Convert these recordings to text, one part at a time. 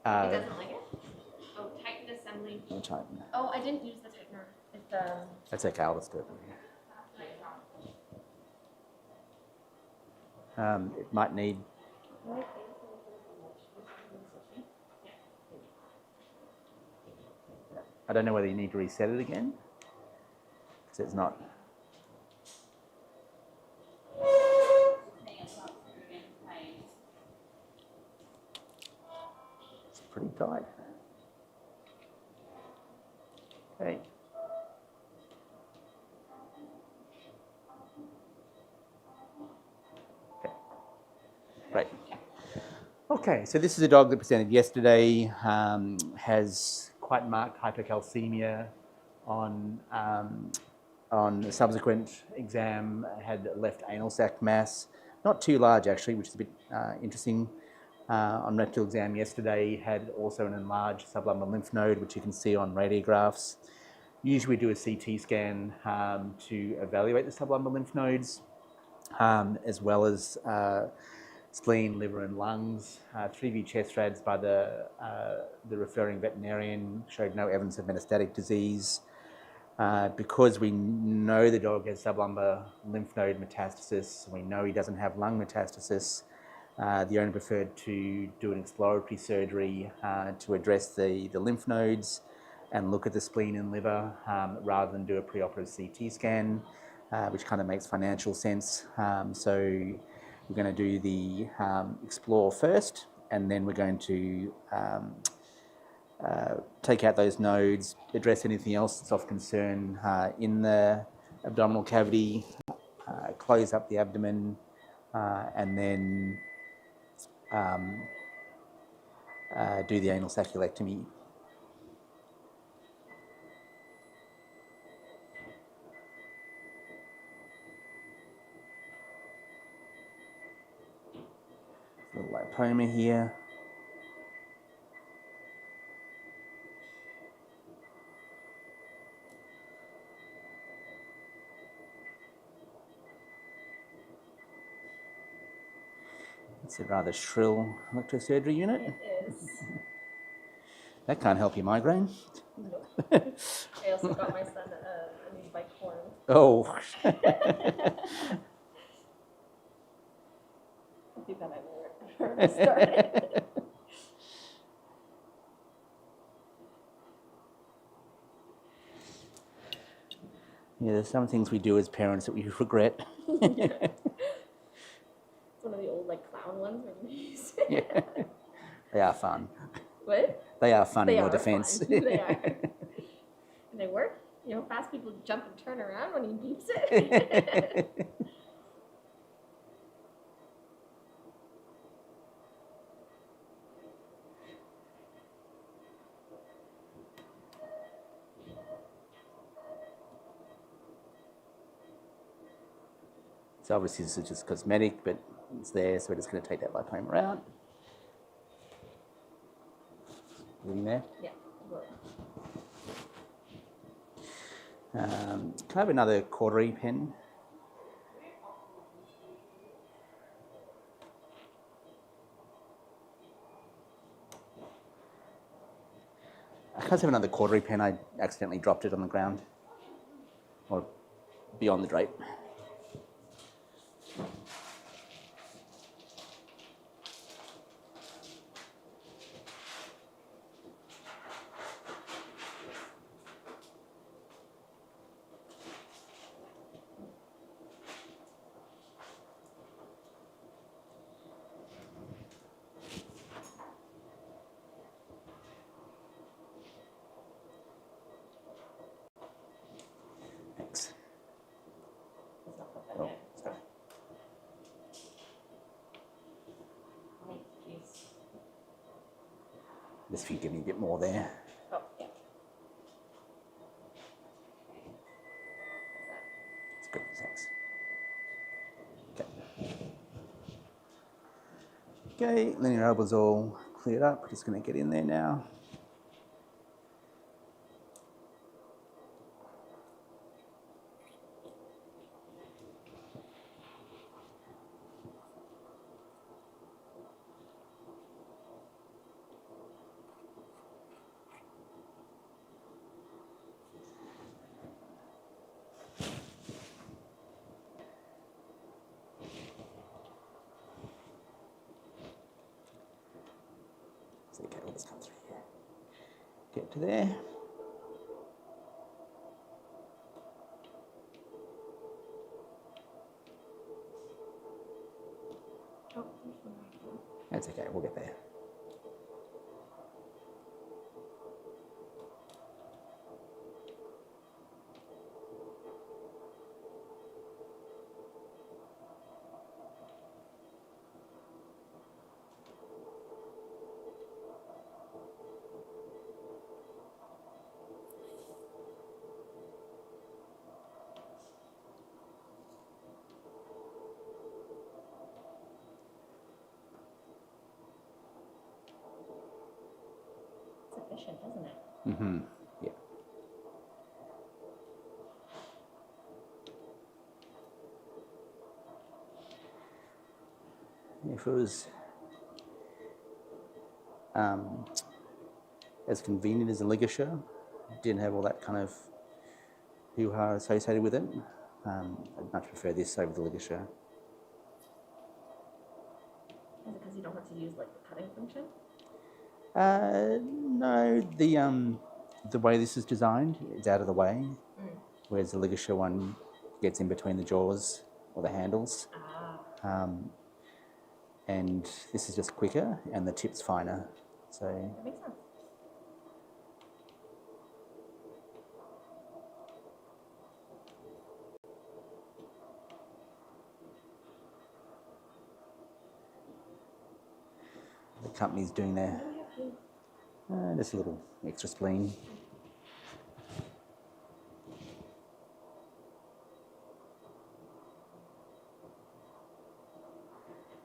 It doesn't like it? Oh, tighten assembly. I'll tighten. Oh, I didn't use the tightener. It's That's okay, I'll just do it. It might need. I don't know whether you need to reset it again, because it's not. It's pretty tight. Okay. Great. Okay, so this is a dog that presented yesterday, has quite marked hypercalcemia on the subsequent exam, had left anal sac mass, not too large actually, which is a bit interesting. On rectal exam yesterday, had also an enlarged sublumbar lymph node, which you can see on radiographs. Usually we do a CT scan to evaluate the sublumbar lymph nodes, as well as spleen, liver and lungs. 3V chest rads by the referring veterinarian showed no evidence of metastatic disease. Because we know the dog has sublumbar lymph node metastasis, we know he doesn't have lung metastasis, the owner preferred to do an exploratory surgery to address the lymph nodes and look at the spleen and liver rather than do a preoperative CT scan, which kind of makes financial sense. So we're going to do the explore first, and then we're going to take out those nodes, address anything else that's of concern in the abdominal cavity, close up the abdomen, and then do the anal sacculectomy. A little lipoma here. It's a rather shrill electrosurgery unit. It is. That can't help your migraine. Nope. I also got my son a new bike horn. Oh. Too bad I never started. Yeah, there's some things we do as parents that we regret. It's one of the old clown ones where you use it. Yeah. They are fun. What? They are fun They in your are defense. fun. They are. And they work. You know how fast people jump and turn around when he beeps it? So obviously this is just cosmetic, but it's there, so we're just going to take that lipoma out. Getting there? Yeah. Can I have another cautery pen? I can't have another cautery pen. I accidentally dropped it on the ground or beyond the drape. Thanks. Oh, sorry. Just if you give me a bit more there. Oh, yeah. That's good, thanks. Okay. Okay, then your elbow's all cleared up. Just going to get in there now. So, okay, we'll just come through here. Get to there. Oh, there's one right there. That's okay, we'll get there. It's efficient, isn't it? Mm-hmm. Yeah. If it was as convenient as a ligature, didn't have all that kind of hoo-ha associated with it, I'd much prefer this over the ligature. Is it because you don't have to use like the cutting function? No, the way this is designed, it's out of the way, whereas the ligature one gets in between the jaws or the handles. Ah, And this is just quicker and the tip's finer. So that makes sense. the company's doing their What do we have here? just a little extra spleen.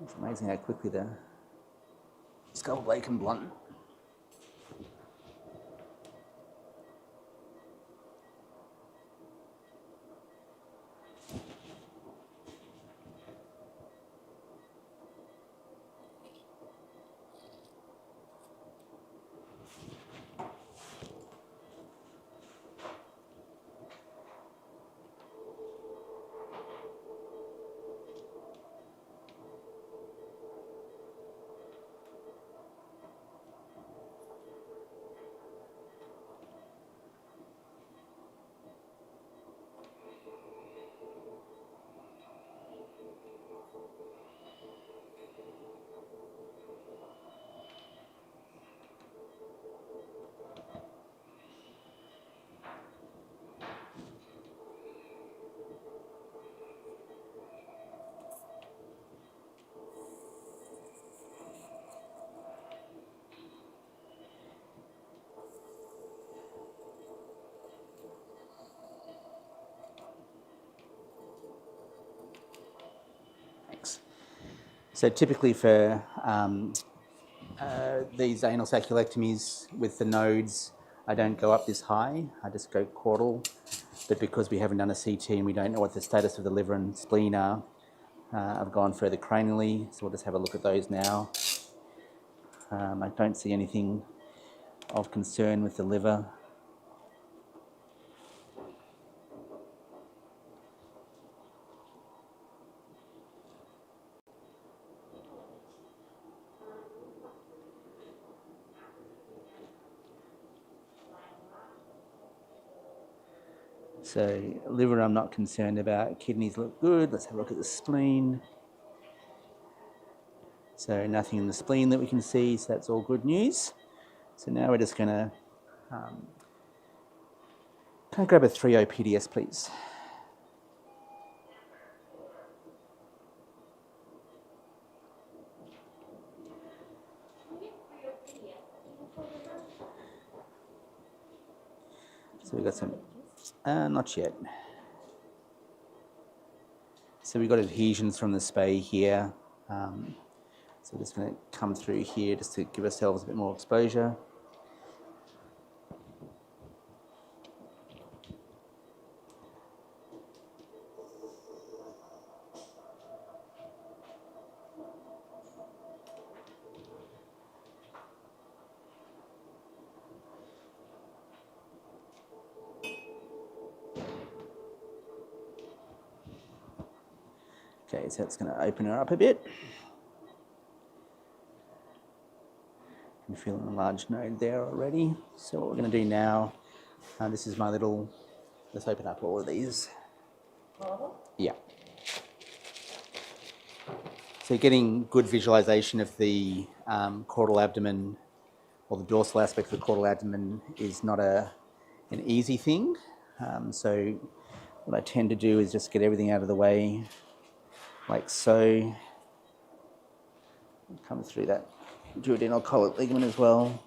It's amazing how quickly the skull blade can blunt. Thanks. So typically for these anal sacculectomies with the nodes, I don't go up this high, I just go caudal. But because we haven't done a CT and we don't know what the status of the liver and spleen are, I've gone further cranially, so we'll just have a look at those now. I don't see anything of concern with the liver. So liver I'm not concerned about, kidneys look good. Let's have a look at the spleen. So nothing in the spleen that we can see, so that's all good news. So now we're just going to, can I grab a 3O PDS please? So we've got some, not yet. So we've got adhesions from the spay here. So we're just going to come through here just to give ourselves a bit more exposure. Okay, so that's going to open her up a bit. I'm feeling a large node there already. So what we're going to do now, this is my little, let's open up all of these. Yeah. So getting good visualization of the caudal abdomen, or the dorsal aspect of the caudal abdomen, is not an easy thing. So what I tend to do is just get everything out of the way, like so. Come through that duodenal collet ligament as well.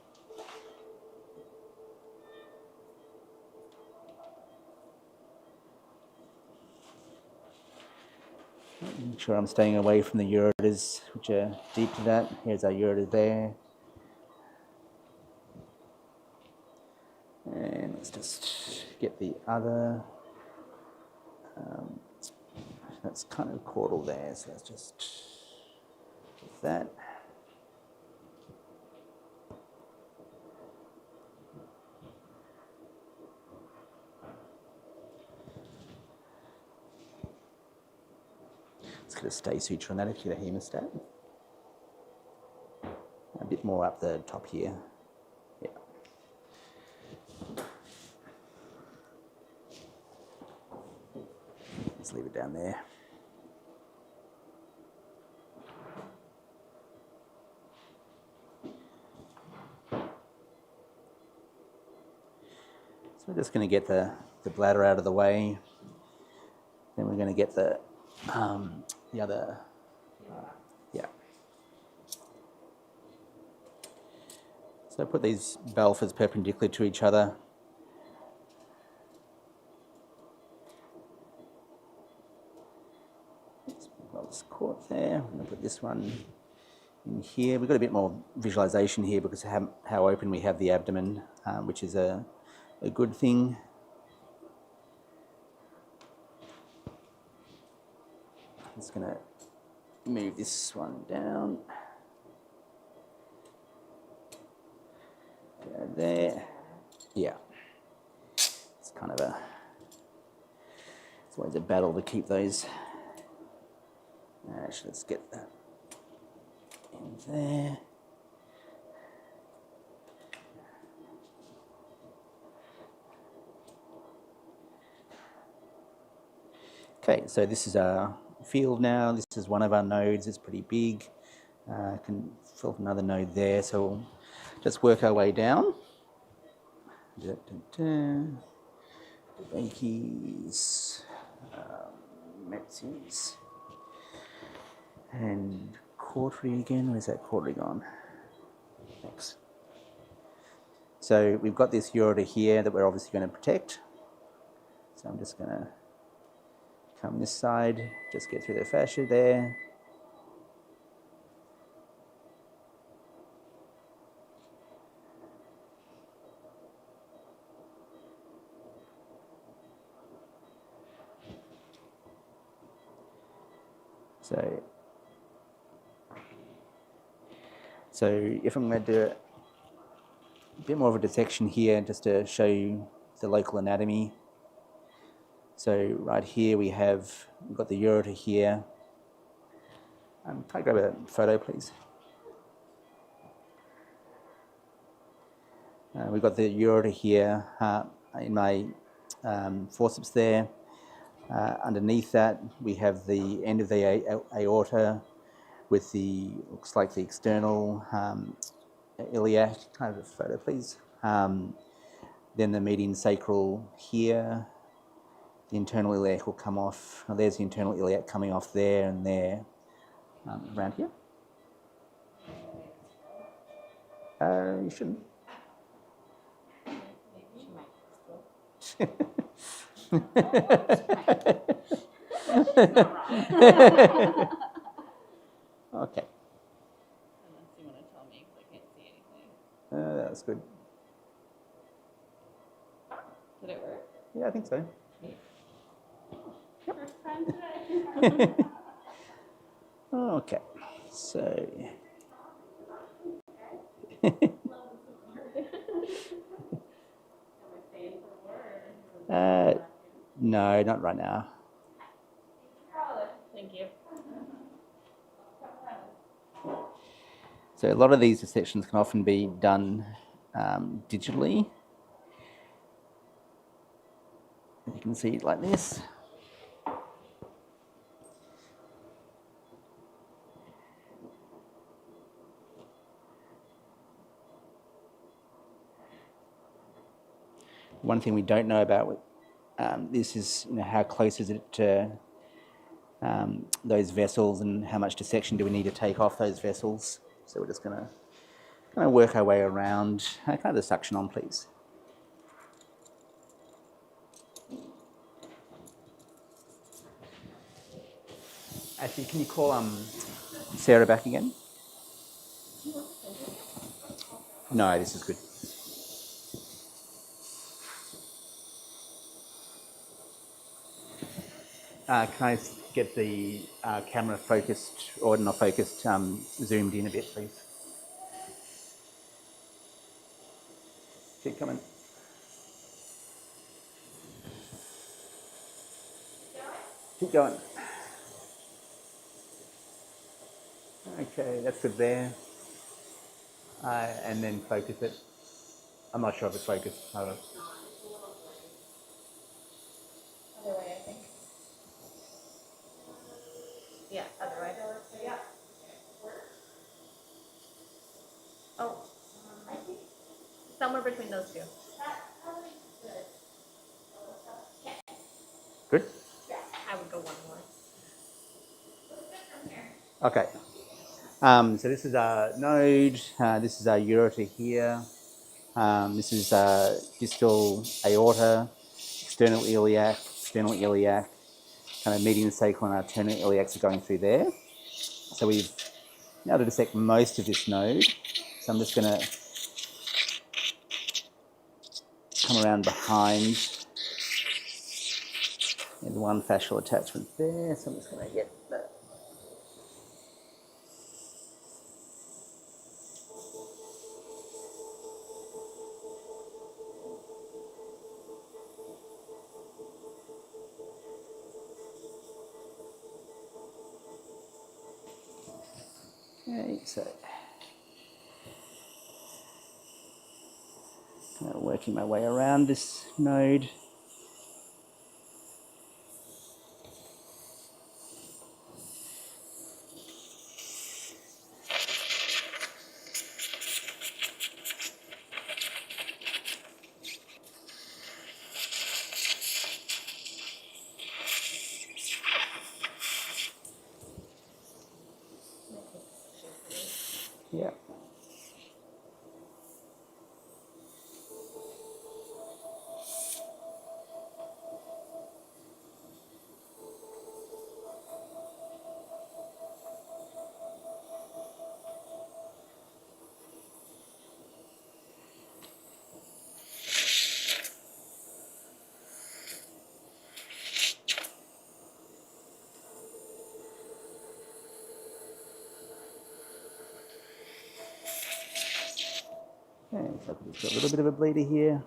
Make sure I'm staying away from the ureters, which are deep to that. Here's our ureter there. And let's just get the other. That's kind of caudal there, so let's just get that. Let's get a stay suture on that if you get a hemostat. A bit more up the top here. Yeah. Let's leave it down there. So we're just going to get the bladder out of the way. Then we're going to get the other, yeah. So put these balfas perpendicular to each other. Well, it's caught there. I'm going to put this one in here. We've got a bit more visualization here because of how open we have the abdomen, which is a good thing. I'm just going to move this one down. Go there. Yeah. It's kind of it's always a battle to keep those. Actually, let's get that in there. Okay, so this is our field now. This is one of our nodes. It's pretty big. I can fill another node there. So we'll just work our way down. Bakies, Metzies, and cautery again. Where's that cautery gone? Thanks. So we've got this ureter here that we're obviously going to protect. So I'm just going to come this side, just get through the fascia there. So if I'm going to do a bit more of a dissection here, just to show you the local anatomy. So right here we've got the ureter here. Can I grab a photo, please? We've got the ureter here in my forceps there. Underneath that, we have the end of the aorta with looks like the external iliac. Kind of a photo, please. Then the median sacral here. The internal iliac will come off. Oh, there's the internal iliac coming off there and there. Around here. You shouldn't. Okay. Unless you want to tell me, because I can't see anything. That's good. Did it work? Yeah, I think so. First time today. Okay, so. No, not right now. Thank you. So a lot of these dissections can often be done digitally. You can see it like this. One thing we don't know about this is, how close is it to those vessels, and how much dissection do we need to take off those vessels. So we're just going to kind of work our way around. Kind of the suction on, please. Actually, can you call Sarah back again? No, this is good. Can I get the camera focused, or not focused, zoomed in a bit, please? Keep coming. Keep going. Okay, that's good there. And then focus it. I'm not sure if it's focused. Hold on. Other way, I think. Yeah, other way. Yeah. Oh, I think somewhere between those two. Good? Yeah, I would go one more. Okay. So this is our node. This is our ureter here. This is distal aorta, external iliac, kind of median sacral and arterial iliacs are going through there. So we've now to dissect most of this node. So I'm just going to come around behind. There's one fascial attachment there, so I'm just going to get that. Okay, so kind of working my way around this node. Yeah. Okay, so I've just got a little bit of a bleeder here.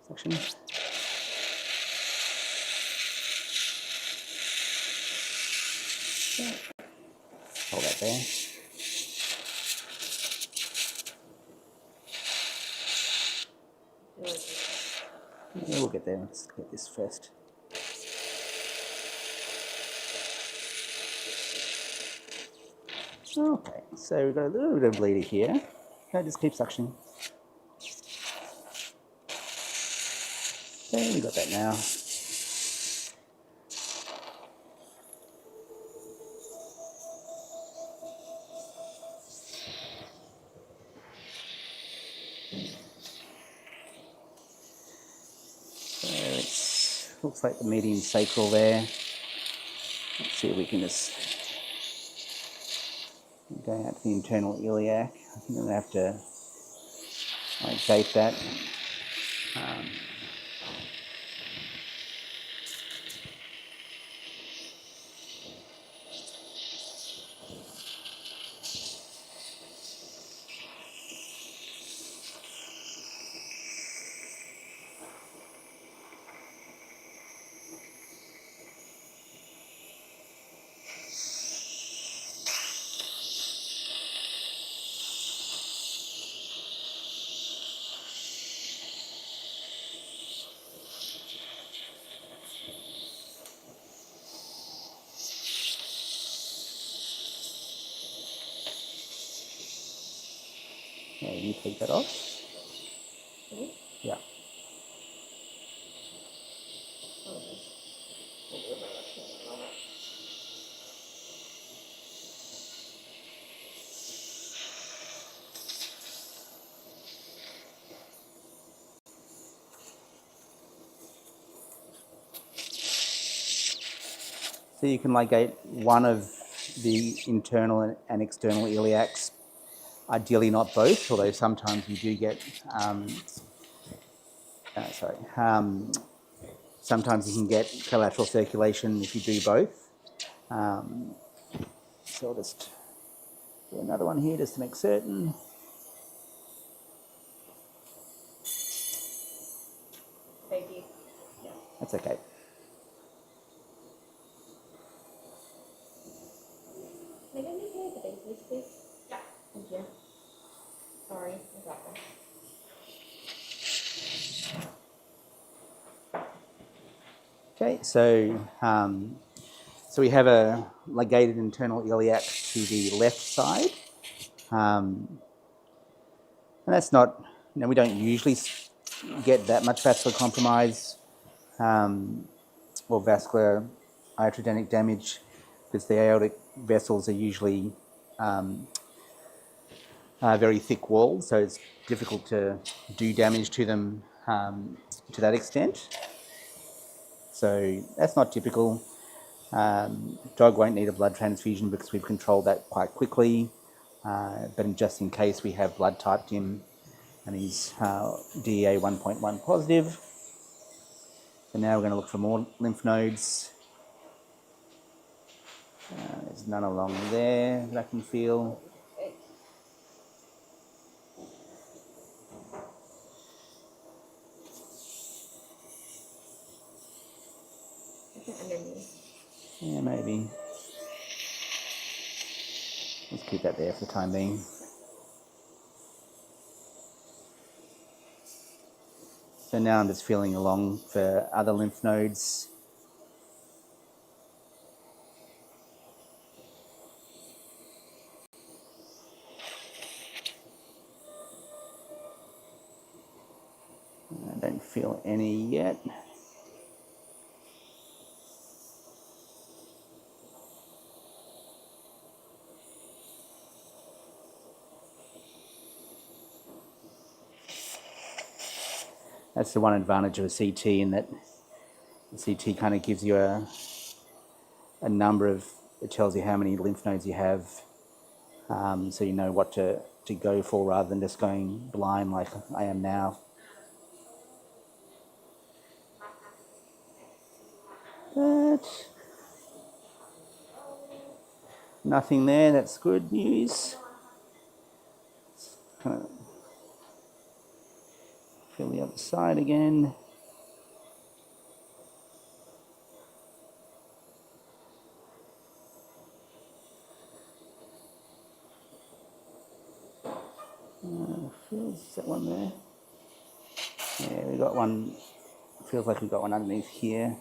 Section. Okay. Hold that there. Yeah, we'll get there. Let's get this first. Okay, so we've got a little bit of bleeder here. Okay, just keep suctioning. Okay, we got that now. So it looks like the median sacral there. Let's see if we can just go out to the internal iliac. I think I'm going to have to gate that. Yeah, you take that off. Ready? Yeah. Oh, this. We'll do my left hand in a moment. So you can ligate one of the internal and external iliacs, ideally not both, although sometimes you do get, sometimes you can get collateral circulation if you do both. So I'll just do another one here just to make certain. Thank you. Yeah. That's okay. Can I get the basics, please? Yeah. Thank you. Sorry, I got them. Okay, so we have a ligated internal iliac to the left side. And that's not, we don't usually get that much vascular compromise or vascular iatrogenic damage because the aortic vessels are usually very thick walls, so it's difficult to do damage to them to that extent. So that's not typical. Dog won't need a blood transfusion because we've controlled that quite quickly. But just in case we have blood typed him and he's DEA 1.1 positive. So now we're going to look for more lymph nodes. There's none along there that I can feel. Underneath. Yeah, maybe. Let's keep that there for the time being. So now I'm just feeling along for other lymph nodes. I don't feel any yet. That's the one advantage of a CT in that the CT kind of gives you a number of, it tells you how many lymph nodes you have, so you know what to go for rather than just going blind like I am now. But nothing there, that's good news. Kind of feel the other side again. Feels that one there. Yeah, we got one. Feels like we've got one underneath here.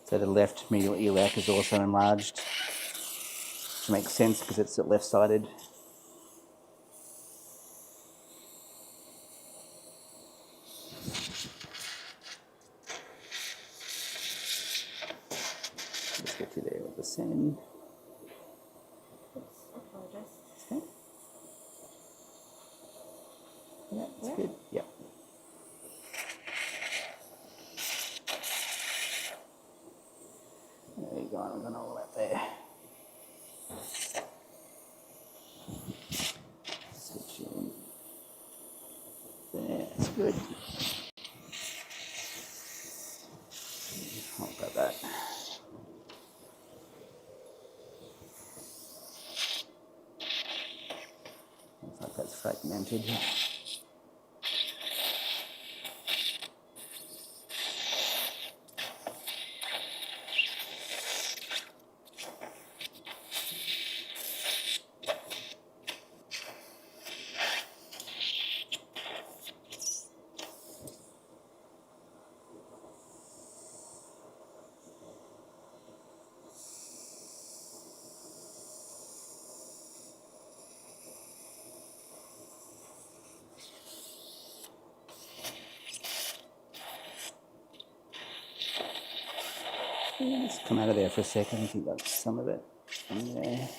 So the left medial iliac is also enlarged, which makes sense because it's left-sided. Let's get you there with the sand. Oops, I apologize. Okay. Yeah, that's Yeah. good. Yep. There you go. I'm going to all that there. Switch you in. There, that's good. I'll grab that. Looks like that's fragmented. Let's come out of there for a second. I think that's some of it in there.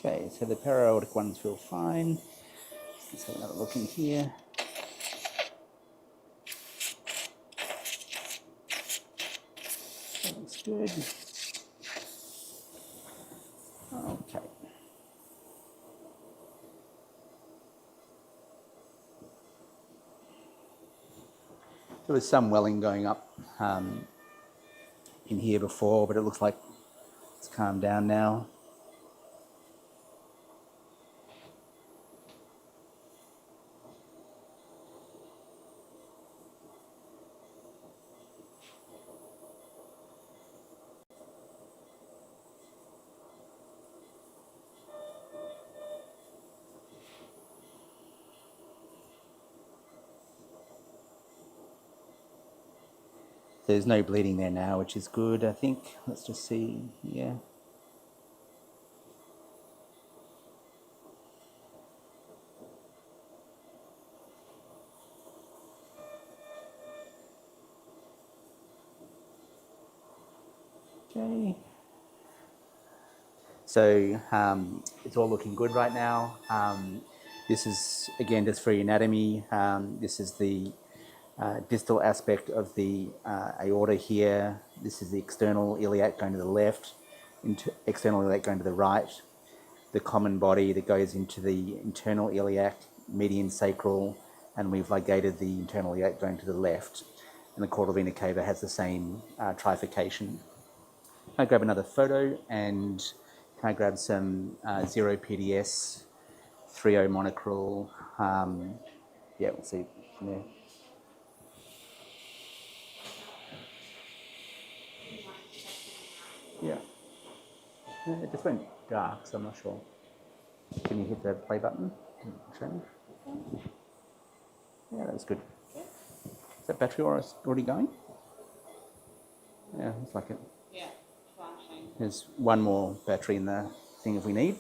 Okay, so the para-aortic ones feel fine. Let's have another look in here. That looks good. Okay. There was some welling going up in here before, but it looks like it's calmed down now. There's no bleeding there now, which is good, I think. Let's just see, yeah. Okay. So it's all looking good right now. This is, again, just for anatomy. This is the distal aspect of the aorta here. This is the external iliac going to the left, external iliac going to the right. The common body that goes into the internal iliac, median sacral, and we've ligated the internal iliac going to the left. And the caudal vena cava has the same trifurcation. Can I grab another photo, and can I grab some 0 PDS, 3.0 monocrol? Yeah, we'll see from there. Yeah. It just went dark, so I'm not sure. Can you hit the play button? Show me. Yeah, that was good. Is that battery already going? Yeah, looks like it. Yeah, flashing. There's one more battery in the thing if we need.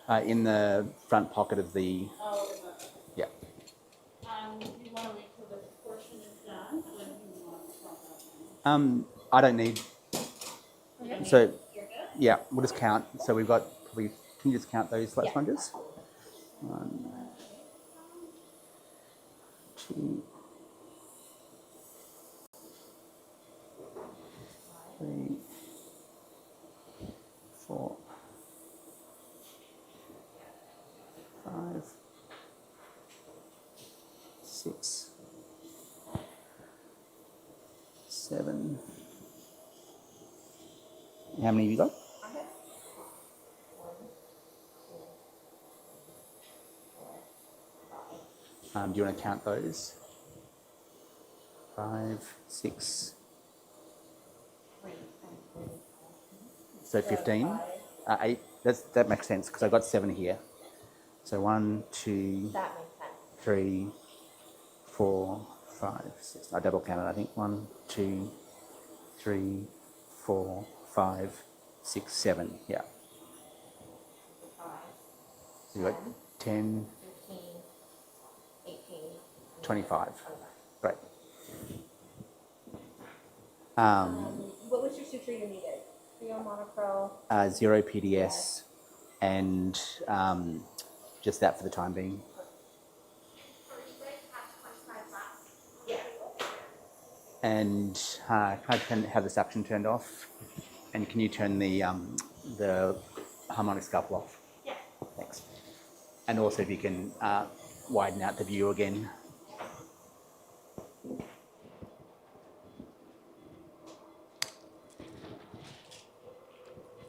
In the front pocket of the... Oh, is it? Yeah. Do you want to wait till this portion is done? When do you want to stop that? I don't need... Okay. So, You're good? yeah, we'll just count. So we've got probably Can you just count those flat Yeah, sponges? absolutely. 1, 2, 3, 4, 5, 6, 7. How many have you got? I have 1, 2, 3, 4, 5. Do you want to count those? 5, 6, 3 and 3. so 15. 8. That makes sense because I got 7 here. So 1, 2, That makes sense. 3, 4, 5, 6. I double counted, I think. 1, 2, 3, 4, 5, 6, 7. Yeah. 5, So you got 10, 15, 18, 25. 25. Right. What was your suture you needed? Trio monochrome. 0 PDS and just that for the time being. Yeah. And can I have the suction turned off? And can you turn the harmonic scuffle off? Yeah. Thanks. And also if you can widen out the view again.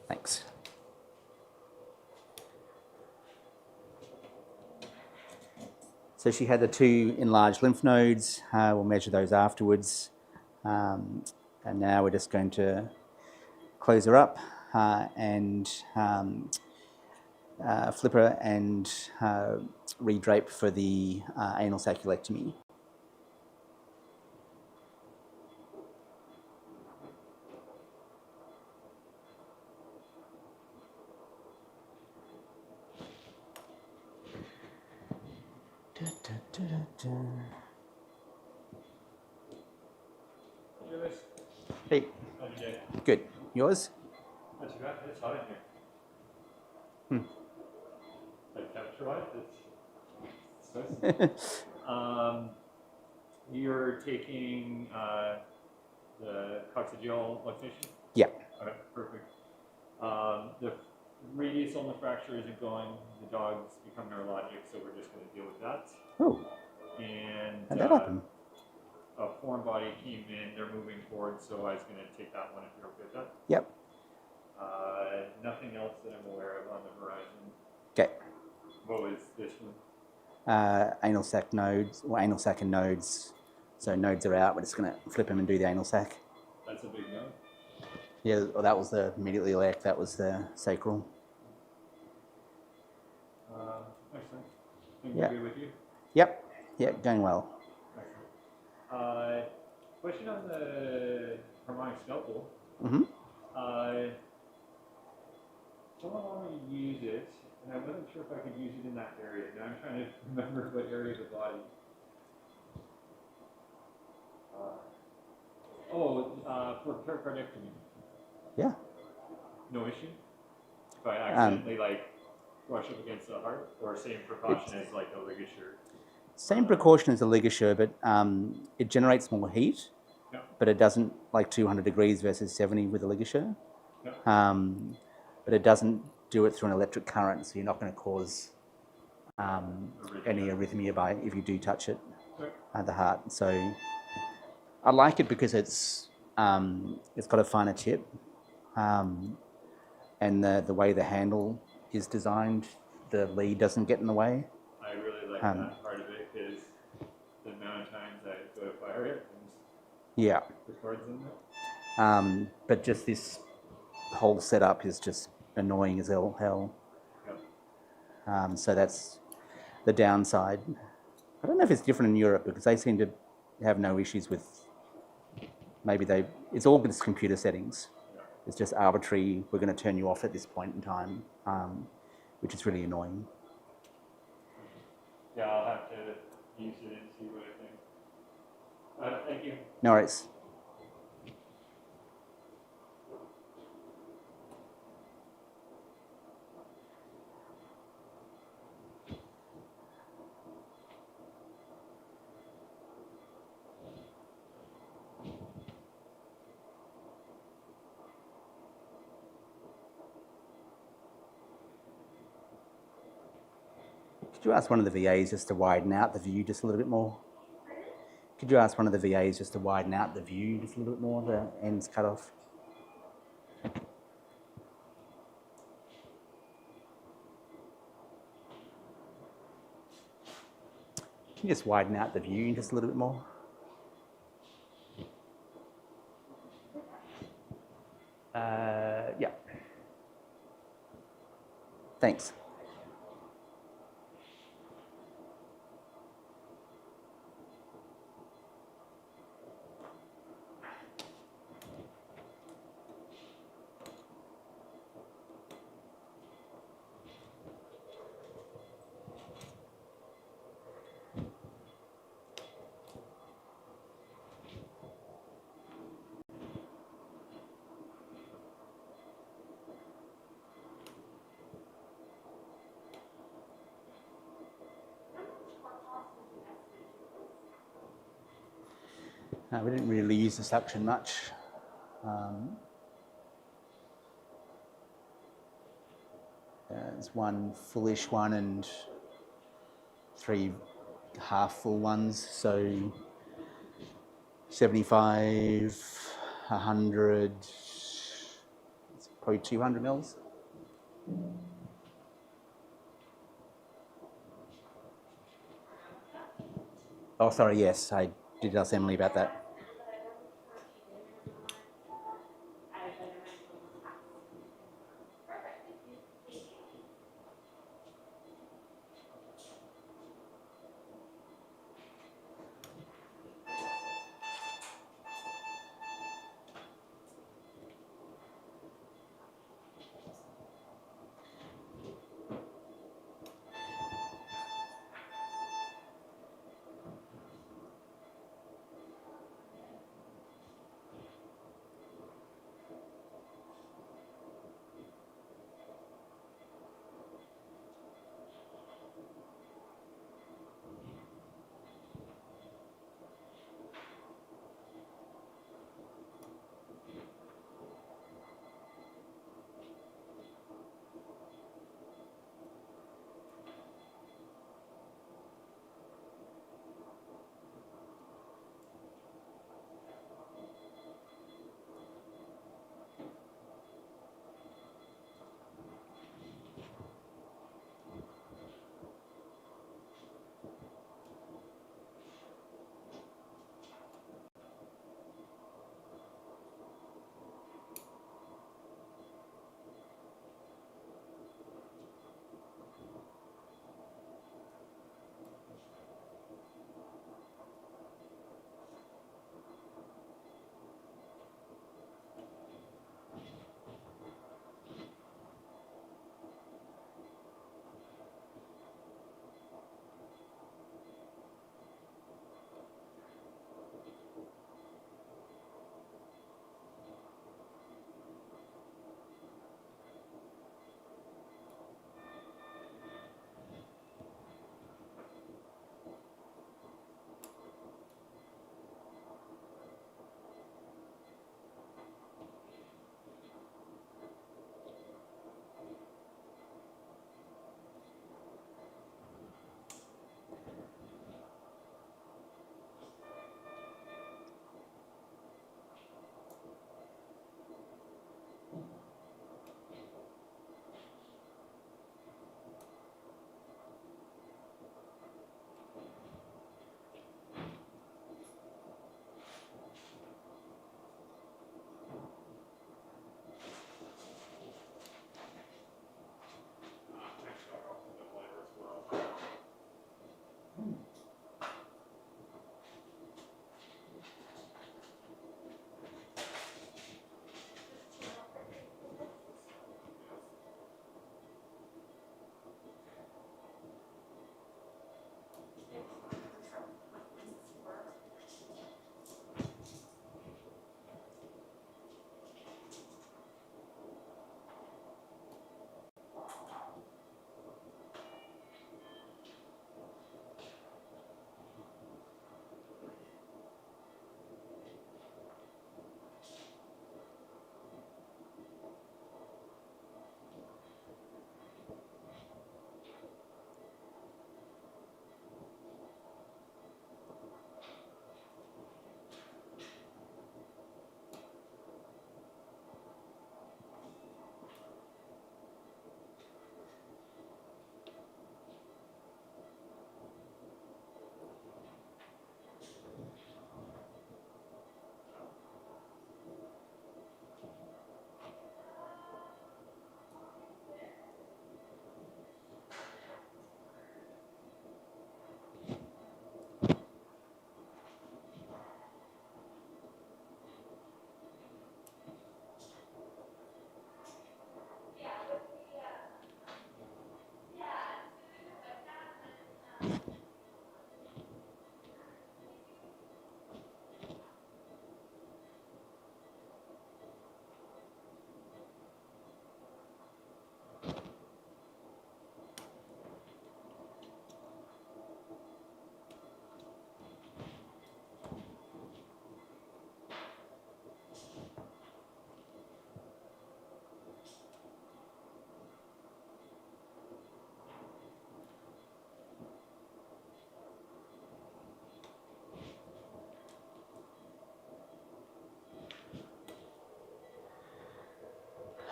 Thanks. So she had the 2 enlarged lymph nodes. We'll measure those afterwards. And now we're just going to close her up and flip her and redrape for the anal sacculectomy. Hey, How's your day? good. Yours? Not too bad. It's hot in here. Like temperature-wise, it's nice. You're taking the coccygeal luxation? Yeah. Okay, perfect. The radius on the fracture isn't going. The dog's become neurologic, so we're just going to deal with that. Oh, And how'd that happen? a foreign body came in. They're moving forward, so I was going to take that one if you're okay with that. Yep. Nothing else that I'm aware of on the horizon. Okay. What was this one? Anal sac nodes, or anal sac and nodes. So nodes are out. We're just going to flip them and do the anal sac. That's a big no. Yeah, well, that was the immediately iliac. That was the sacral. Excellent. Things Yeah. are good with you? Yep. Yeah, going well. Excellent. Question on the harmonic scalpel. Mm-hmm. Someone wanted me to use it, and I wasn't sure if I could use it in that area. Now I'm trying to remember what area of the body. For pericardectomy. Yeah. No issue? If I accidentally brush up against the heart, or same precaution as like a ligature? Same precaution as a ligature, but it generates more heat. Yeah. But it doesn't, like 200 degrees versus 70 with a ligature. Yeah. But it doesn't do it through an electric current, so you're not going to cause any arrhythmia by if you do touch it at the heart. So I like it because it's got a finer tip, and the way the handle is designed, the lead doesn't get in the way. I really like that part of it because the amount of times I go to fire it and Yeah. the cords in there. But just this whole setup is just annoying as hell. Yep. So that's the downside. I don't know if it's different in Europe because they seem to have no issues with. Maybe it's all just computer settings. Yeah. It's just arbitrary. We're going to turn you off at this point in time, which is really annoying. Yeah, I'll have to use it and see what I think. Thank you. No worries. Could you ask one of the VAs just to widen out the view just a little bit more? Could you ask one of the VAs just to widen out the view just a little bit more? The end's cut off. Can you just widen out the view just a little bit more? Yeah. Thanks. We didn't really use the suction much. There's one fullish one and 3 half full ones, so 75, 100, it's probably 200 mils. Oh, sorry, yes, I did ask Emily about that.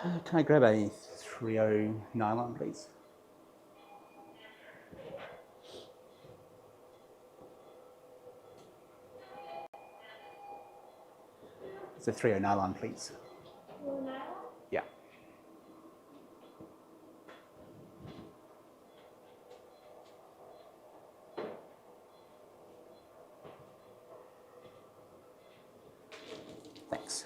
Can I grab a 3/0 nylon, please? It's a 3/0 nylon, please. Yeah. Thanks.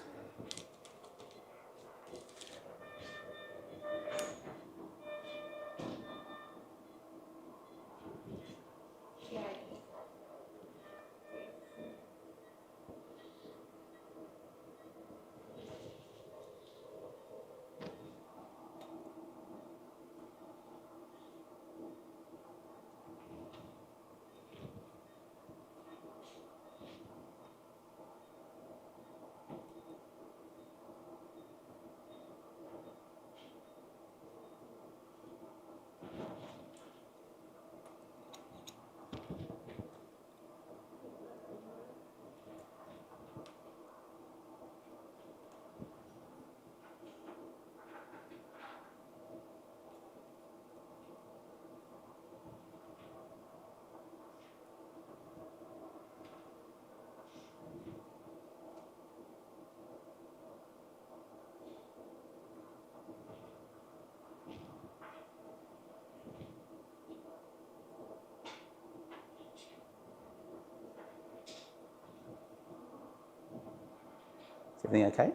Is everything okay?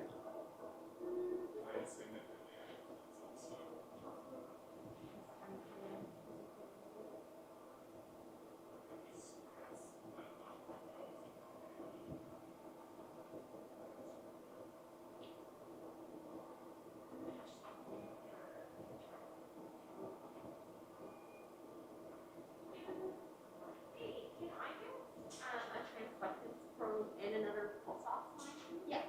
Can I get a transflectance probe and another pulse ox line? Yeah.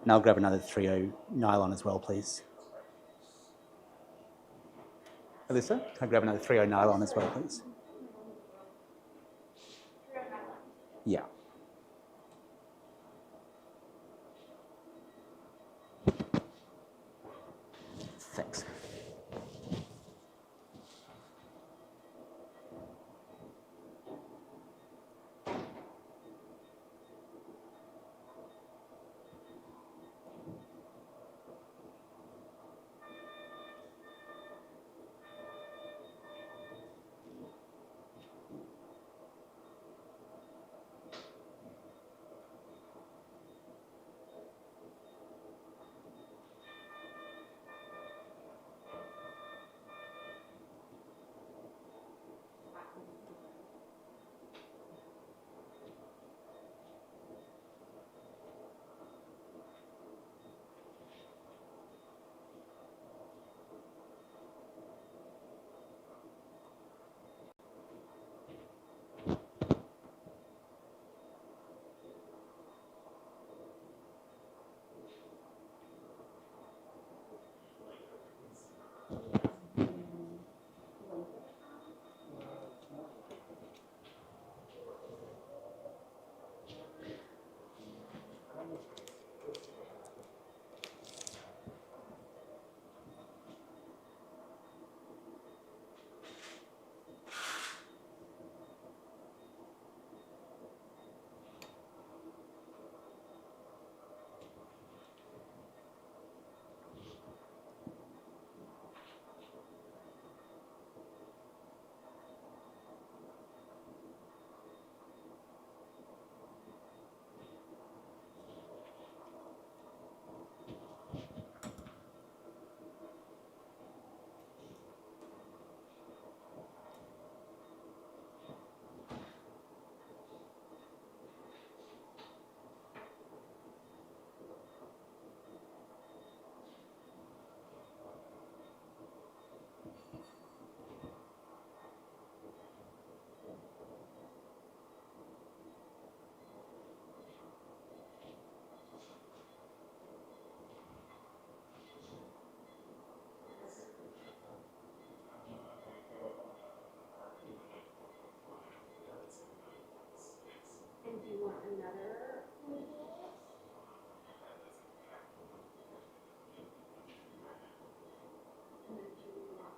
And I'll grab another 3/0 nylon as well, please. Alyssa, can I grab another 3/0 nylon as well, please? Yeah. Thanks. another food bowl. And then do you want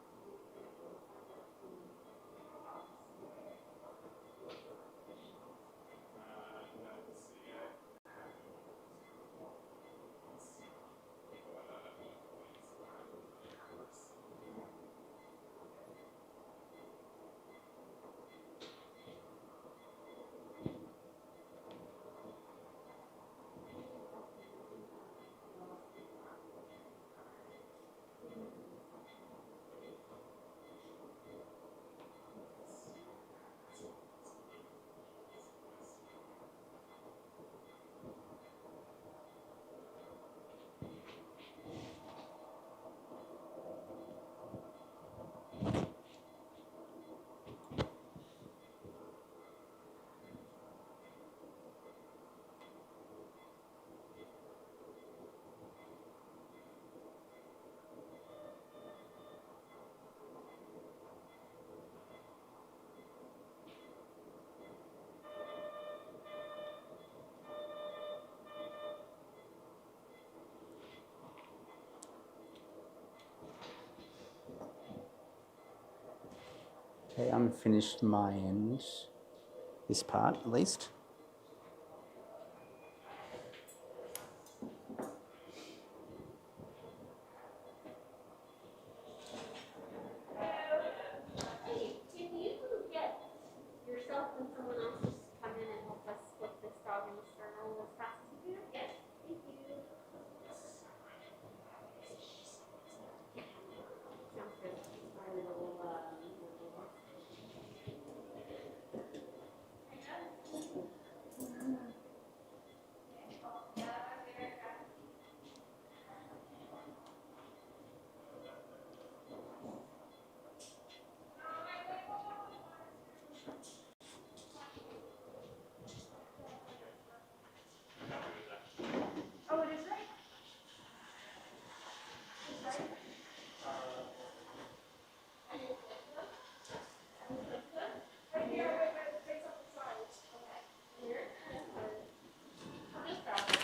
Okay, I'm finished my end, this part at least. Hey, can you get yourself and someone else to come in and help us split this dog in the sternal as fast as you can? Yes. Thank you. Sounds good. My little, Oh, it is right? Right here, right up the side. Okay. Here? Just grab it.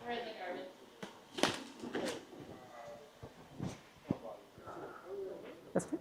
Or in the garbage. That's good.